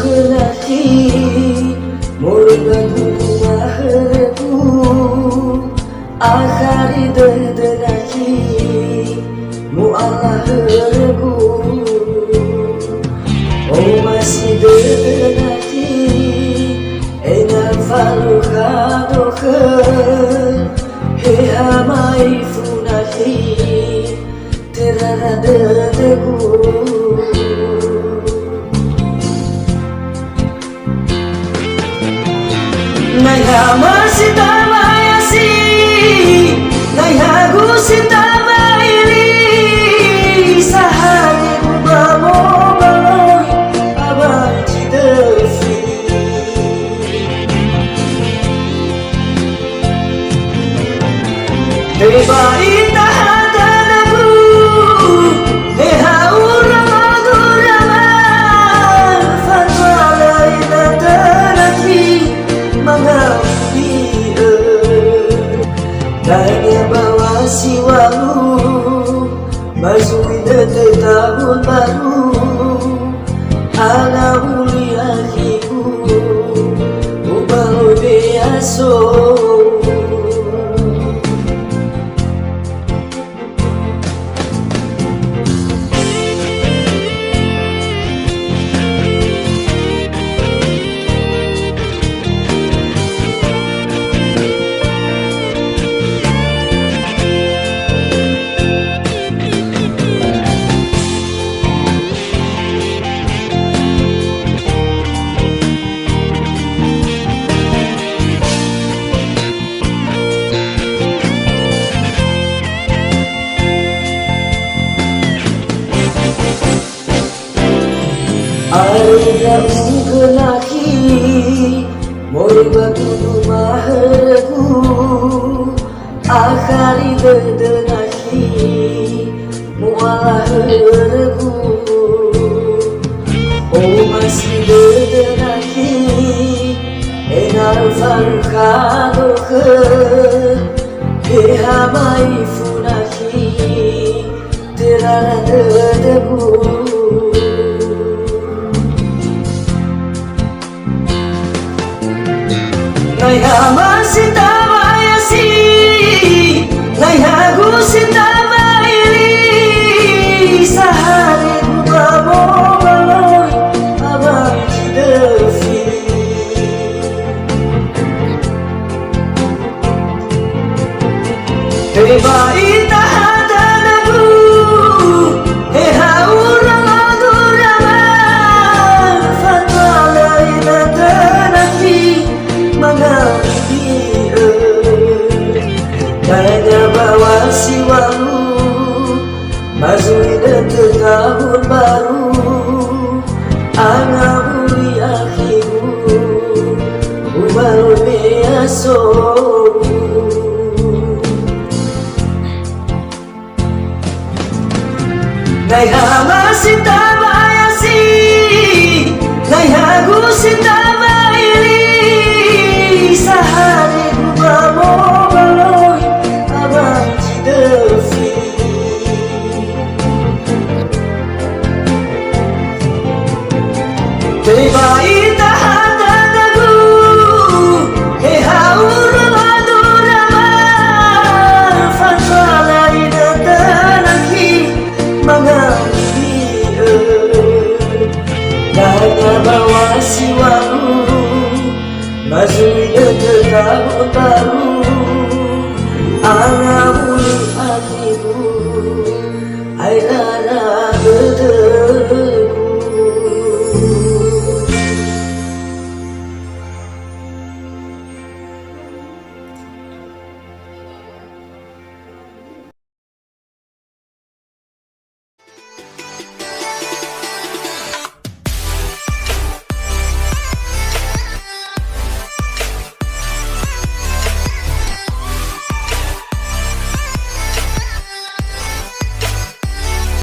Kenaki Murbatu mahreku Akhari derdenaki Mu'allah herku Oh masih derdenaki Enam faluha doke Heha maifunaki Terara derdeku Naya masih tamayasi Naya gusin tamayili Sahani mubamo baloi Abaji defi Teba indah hadanaku Neha urama-guraman Fatwa laina tanaki Tanya bawa siwamu Mazuina tahun baru Ala uli akhiku Ubalo beaso Ada kenaki Murbatu mahreku Akhari derdenaki Mu'allah herku Oh masih derdenaki Enal faluha doke Heha maifunaki Terara derdeku Naya masih tamayasi Naya gusin tamayili Sahari mubamo baloi Abaji defi Teba indah hadanaku Heha urama-guraman Fatwa laina tanaki Tanya bawa siwamu Mazuina tahun baru Ana uli akhiru Ubalo beaso Naya masih tamayasi Naya gusin tamayili Sahari mubamo baloi Abaji defi Teba indah hadanaku Heha urama-guraman Fatwa laina tanaki Mengambil Tanya bawa siwamu Mazuina tahun baru Ana uli akhiru Aina